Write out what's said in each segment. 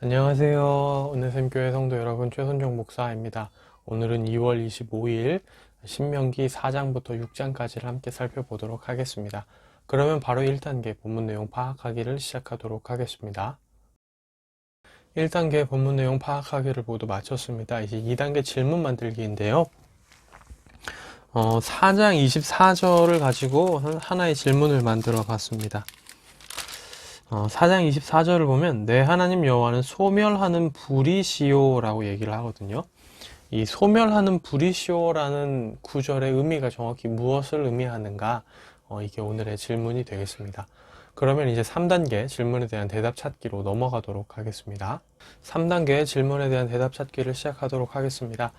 안녕하세요. 은혜샘교회 성도 여러분, 최선종 목사입니다. 오늘은 2월 25일 신명기 4장부터 6장까지를 함께 살펴보도록 하겠습니다. 그러면 바로 1단계 본문 내용 파악하기를 시작하도록 하겠습니다. 1단계 본문 내용 파악하기를 모두 마쳤습니다. 이제 2단계 질문 만들기인데요. 4장 24절을 가지고 하나의 질문을 만들어 봤습니다. 4장 24절을 보면 내 하나님 여호와는 소멸하는 불이시오 라고 얘기를 하거든요. 이 소멸하는 불이시오라는 구절의 의미가 정확히 무엇을 의미하는가, 이게 오늘의 질문이 되겠습니다. 그러면 이제 3단계 질문에 대한 대답 찾기로 넘어가도록 하겠습니다. 3단계 질문에 대한 대답 찾기를 시작하도록 하겠습니다.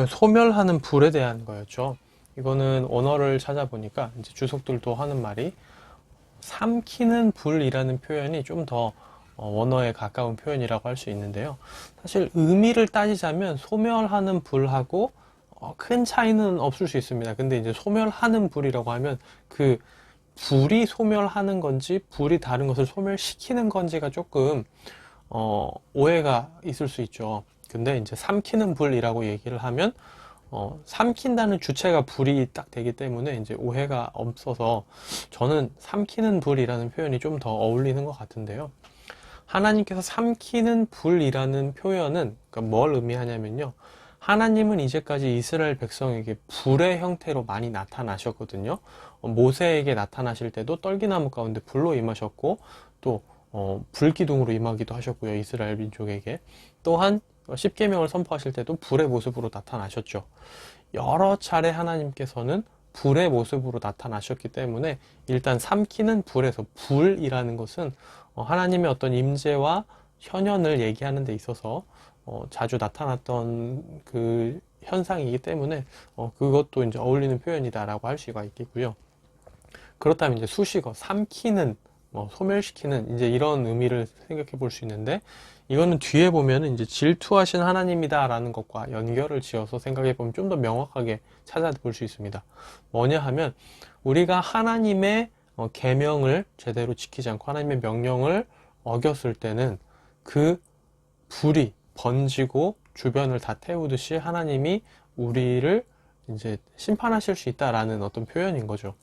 소멸하는 불에 대한 거였죠. 이거는 원어를 찾아보니까 이제 주석들도 하는 말이 삼키는 불이라는 표현이 좀 더 원어에 가까운 표현이라고 할 수 있는데요. 사실 의미를 따지자면 소멸하는 불하고 큰 차이는 없을 수 있습니다. 근데 이제 소멸하는 불이라고 하면 그 불이 소멸하는 건지 불이 다른 것을 소멸시키는 건지가 조금 오해가 있을 수 있죠. 근데 이제 삼키는 불이라고 얘기를 하면 삼킨다는 주체가 불이 딱 되기 때문에 이제 오해가 없어서 저는 삼키는 불이라는 표현이 좀 더 어울리는 것 같은데요. 하나님께서 삼키는 불이라는 표현은 그러니까 뭘 의미하냐면요. 하나님은 이제까지 이스라엘 백성에게 불의 형태로 많이 나타나셨거든요. 모세에게 나타나실 때도 떨기나무 가운데 불로 임하셨고 또 불기둥으로 임하기도 하셨고요. 이스라엘 민족에게. 또한 십계명을 선포하실 때도 불의 모습으로 나타나셨죠. 여러 차례 하나님께서는 불의 모습으로 나타나셨기 때문에 일단 삼키는 불에서 불이라는 것은 하나님의 어떤 임재와 현현을 얘기하는 데 있어서 자주 나타났던 그 현상이기 때문에 그것도 이제 어울리는 표현이다라고 할 수가 있겠고요. 그렇다면 이제 수식어 삼키는 소멸시키는 이제 이런 의미를 생각해 볼 수 있는데 이거는 뒤에 보면은 이제 질투하신 하나님이다라는 것과 연결을 지어서 생각해 보면 좀 더 명확하게 찾아볼 수 있습니다. 뭐냐 하면 우리가 하나님의 계명을 제대로 지키지 않고 하나님의 명령을 어겼을 때는 그 불이 번지고 주변을 다 태우듯이 하나님이 우리를 이제 심판하실 수 있다라는 어떤 표현인 거죠.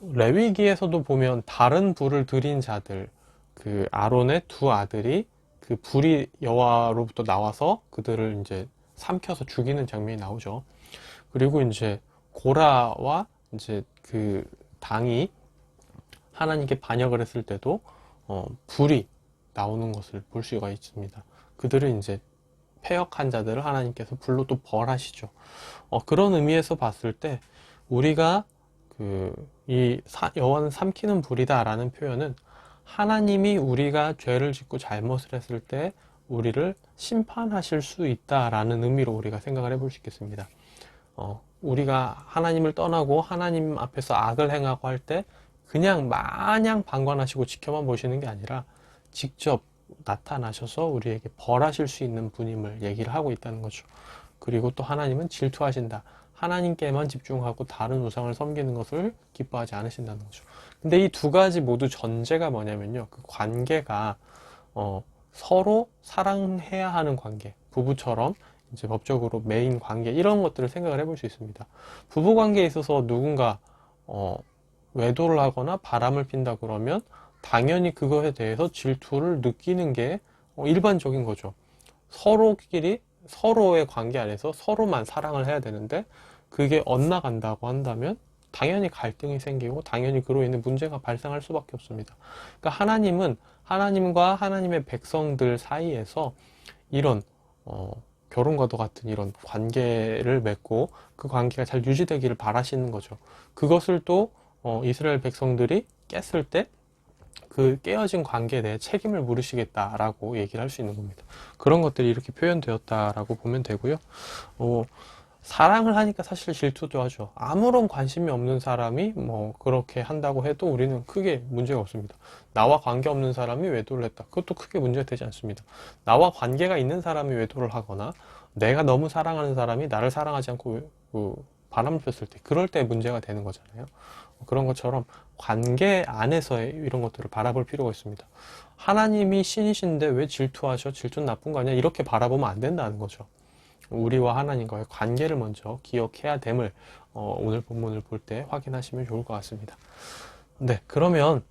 레위기에서도 보면 다른 불을 들인 자들, 그 아론의 두 아들이 그 불이 여호와로부터 나와서 그들을 이제 삼켜서 죽이는 장면이 나오죠. 그리고 이제 고라와 이제 그 당이 하나님께 반역을 했을 때도 불이 나오는 것을 볼 수가 있습니다. 그들은 이제 패역한 자들을 하나님께서 불로 또 벌하시죠. 그런 의미에서 봤을 때 우리가 여호와는 삼키는 불이다 라는 표현은 하나님이 우리가 죄를 짓고 잘못을 했을 때 우리를 심판하실 수 있다라는 의미로 우리가 생각을 해볼 수 있겠습니다. 우리가 하나님을 떠나고 하나님 앞에서 악을 행하고 할 때 그냥 마냥 방관하시고 지켜만 보시는 게 아니라 직접 나타나셔서 우리에게 벌하실 수 있는 분임을 얘기를 하고 있다는 거죠. 그리고 또 하나님은 질투하신다. 하나님께만 집중하고 다른 우상을 섬기는 것을 기뻐하지 않으신다는 거죠. 근데 이 두 가지 모두 전제가 뭐냐면요. 그 관계가 서로 사랑해야 하는 관계, 부부처럼 이제 법적으로 메인 관계 이런 것들을 생각을 해볼 수 있습니다. 부부 관계에 있어서 누군가 외도를 하거나 바람을 핀다 그러면 당연히 그것에 대해서 질투를 느끼는 게 일반적인 거죠. 서로끼리 서로의 관계 안에서 서로만 사랑을 해야 되는데 그게 엇나간다고 한다면 당연히 갈등이 생기고 당연히 그로 인해 문제가 발생할 수밖에 없습니다. 그러니까 하나님은 하나님과 하나님의 백성들 사이에서 이런 결혼과도 같은 이런 관계를 맺고 그 관계가 잘 유지되기를 바라시는 거죠. 그것을 또 이스라엘 백성들이 깼을 때 그 깨어진 관계에 대해 책임을 물으시겠다라고 얘기를 할 수 있는 겁니다. 그런 것들이 이렇게 표현되었다라고 보면 되고요. 사랑을 하니까 사실 질투도 하죠. 아무런 관심이 없는 사람이 뭐 그렇게 한다고 해도 우리는 크게 문제가 없습니다. 나와 관계없는 사람이 외도를 했다. 그것도 크게 문제가 되지 않습니다. 나와 관계가 있는 사람이 외도를 하거나 내가 너무 사랑하는 사람이 나를 사랑하지 않고 바람을 폈을 때, 그럴 때 문제가 되는 거잖아요. 그런 것처럼 관계 안에서의 이런 것들을 바라볼 필요가 있습니다. 하나님이 신이신데 왜 질투하셔? 질투는 나쁜 거 아니야? 이렇게 바라보면 안 된다는 거죠. 우리와 하나님과의 관계를 먼저 기억해야 됨을 오늘 본문을 볼 때 확인하시면 좋을 것 같습니다. 네, 그러면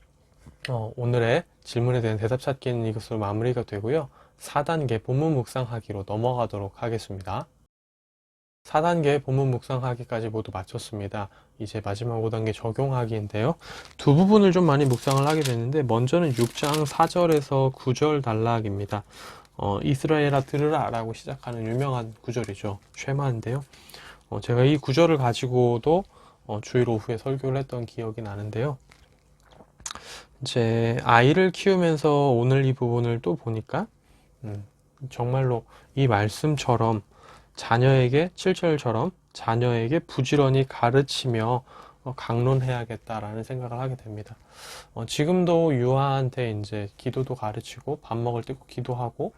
오늘의 질문에 대한 대답 찾기는 이것으로 마무리가 되고요. 4단계 본문 묵상하기로 넘어가도록 하겠습니다. 4단계 본문 묵상하기까지 모두 마쳤습니다. 이제 마지막 5단계 적용하기인데요. 두 부분을 좀 많이 묵상을 하게 되는데, 먼저는 6장 4절에서 9절 단락입니다. 이스라엘아 들으라 라고 시작하는 유명한 구절이죠. 쉐마인데요. 제가 이 구절을 가지고도 주일 오후에 설교를 했던 기억이 나는데요. 이제 아이를 키우면서 오늘 이 부분을 또 보니까 정말로 이 말씀처럼 자녀에게 7절처럼 자녀에게 부지런히 가르치며 강론해야겠다라는 생각을 하게 됩니다. 지금도 유아한테 이제 기도도 가르치고 밥 먹을 때 꼭 기도하고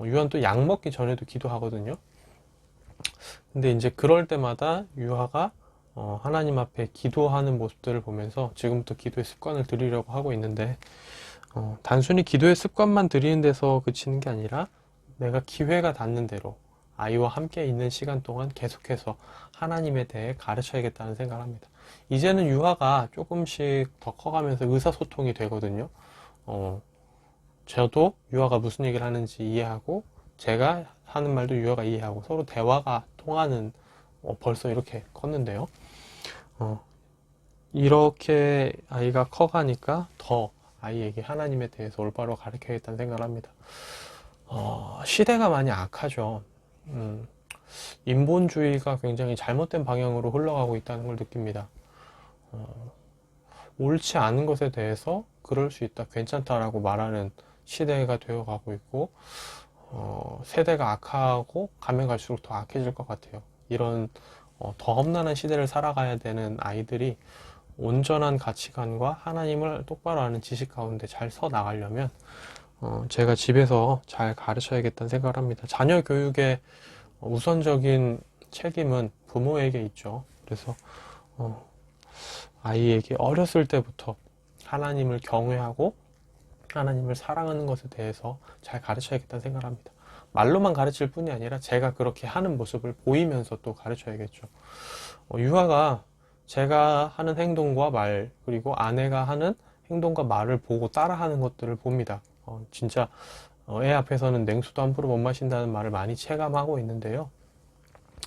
유아는 또 약 먹기 전에도 기도하거든요. 근데 이제 그럴 때마다 유아가 하나님 앞에 기도하는 모습들을 보면서 지금부터 기도의 습관을 들이려고 하고 있는데, 단순히 기도의 습관만 들이는 데서 그치는 게 아니라 내가 기회가 닿는 대로 아이와 함께 있는 시간 동안 계속해서 하나님에 대해 가르쳐야겠다는 생각을 합니다. 이제는 유아가 조금씩 더 커가면서 의사소통이 되거든요. 저도 유아가 무슨 얘기를 하는지 이해하고 제가 하는 말도 유아가 이해하고 서로 대화가 통하는 벌써 이렇게 컸는데요. 이렇게 아이가 커가니까 더 아이에게 하나님에 대해서 올바로 가르쳐야겠다는 생각을 합니다. 시대가 많이 악하죠. 인본주의가 굉장히 잘못된 방향으로 흘러가고 있다는 걸 느낍니다. 옳지 않은 것에 대해서 그럴 수 있다, 괜찮다라고 말하는 시대가 되어가고 있고, 세대가 악하고 가면 갈수록 더 악해질 것 같아요. 이런 더 험난한 시대를 살아가야 되는 아이들이 온전한 가치관과 하나님을 똑바로 아는 지식 가운데 잘 서 나가려면 제가 집에서 잘 가르쳐야겠다는 생각을 합니다. 자녀 교육의 우선적인 책임은 부모에게 있죠. 그래서 아이에게 어렸을 때부터 하나님을 경외하고 하나님을 사랑하는 것에 대해서 잘 가르쳐야겠다는 생각을 합니다. 말로만 가르칠 뿐이 아니라 제가 그렇게 하는 모습을 보이면서 또 가르쳐야겠죠. 유아가 제가 하는 행동과 말, 그리고 아내가 하는 행동과 말을 보고 따라하는 것들을 봅니다. 진짜 애 앞에서는 냉수도 함부로 못 마신다는 말을 많이 체감하고 있는데요.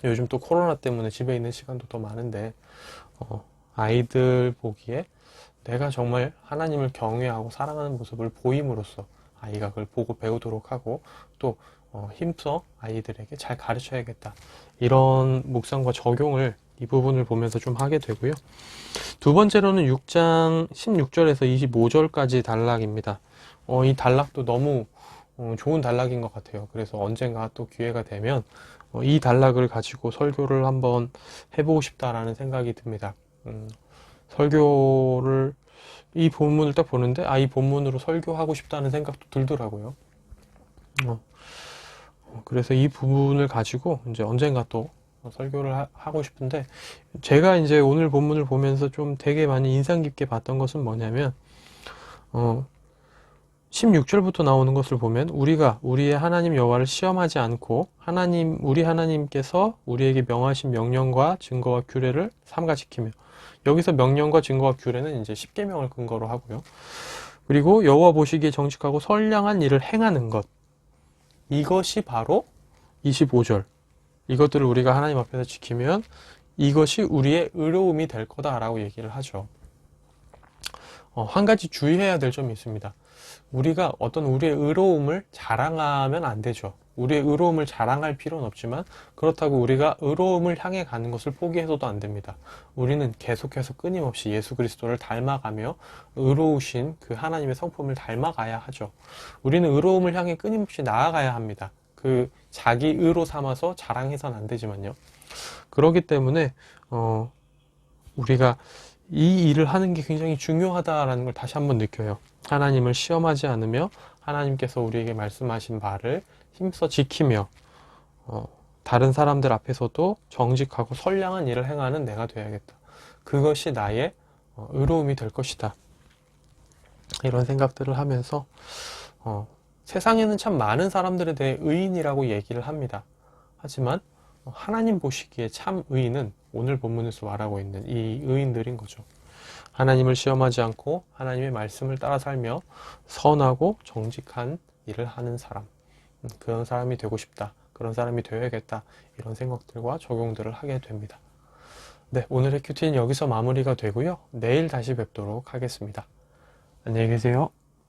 요즘 또 코로나 때문에 집에 있는 시간도 더 많은데 아이들 보기에 내가 정말 하나님을 경외하고 사랑하는 모습을 보임으로써 아이가 그걸 보고 배우도록 하고 또 힘써 아이들에게 잘 가르쳐야겠다, 이런 묵상과 적용을 이 부분을 보면서 좀 하게 되고요. 두 번째로는 6장 16절에서 25절까지 단락입니다. 이 단락도 너무 좋은 단락인 것 같아요. 그래서 언젠가 또 기회가 되면 이 단락을 가지고 설교를 한번 해보고 싶다라는 생각이 듭니다. 설교를 이 본문을 딱 보는데 이 본문으로 설교하고 싶다는 생각도 들더라고요. 그래서 이 부분을 가지고 이제 언젠가 또 설교를 하고 싶은데, 제가 이제 오늘 본문을 보면서 좀 되게 많이 인상 깊게 봤던 것은 뭐냐면 16절부터 나오는 것을 보면 우리가 우리의 하나님 여호와를 시험하지 않고 우리 하나님께서 우리에게 명하신 명령과 증거와 규례를 삼가 지키며, 여기서 명령과 증거와 규례는 이제 10계명을 근거로 하고요. 그리고 여호와 보시기에 정직하고 선량한 일을 행하는 것, 이것이 바로 25절, 이것들을 우리가 하나님 앞에서 지키면 이것이 우리의 의로움이 될 거다라고 얘기를 하죠. 한 가지 주의해야 될 점이 있습니다. 우리가 어떤 우리의 의로움을 자랑하면 안 되죠. 우리의 의로움을 자랑할 필요는 없지만 그렇다고 우리가 의로움을 향해 가는 것을 포기해서도 안 됩니다. 우리는 계속해서 끊임없이 예수 그리스도를 닮아가며 의로우신 그 하나님의 성품을 닮아가야 하죠. 우리는 의로움을 향해 끊임없이 나아가야 합니다. 그 자기 의로 삼아서 자랑해서는 안 되지만요. 그렇기 때문에 우리가 이 일을 하는 게 굉장히 중요하다라는 걸 다시 한번 느껴요. 하나님을 시험하지 않으며 하나님께서 우리에게 말씀하신 바를 힘써 지키며 다른 사람들 앞에서도 정직하고 선량한 일을 행하는 내가 되어야겠다. 그것이 나의 의로움이 될 것이다. 이런 생각들을 하면서 세상에는 참 많은 사람들에 대해 의인이라고 얘기를 합니다. 하지만 하나님 보시기에 참 의인은 오늘 본문에서 말하고 있는 이 의인들인 거죠. 하나님을 시험하지 않고 하나님의 말씀을 따라 살며 선하고 정직한 일을 하는 사람, 그런 사람이 되고 싶다. 그런 사람이 되어야겠다. 이런 생각들과 적용들을 하게 됩니다. 네, 오늘의 큐티는 여기서 마무리가 되고요. 내일 다시 뵙도록 하겠습니다. 안녕히 계세요.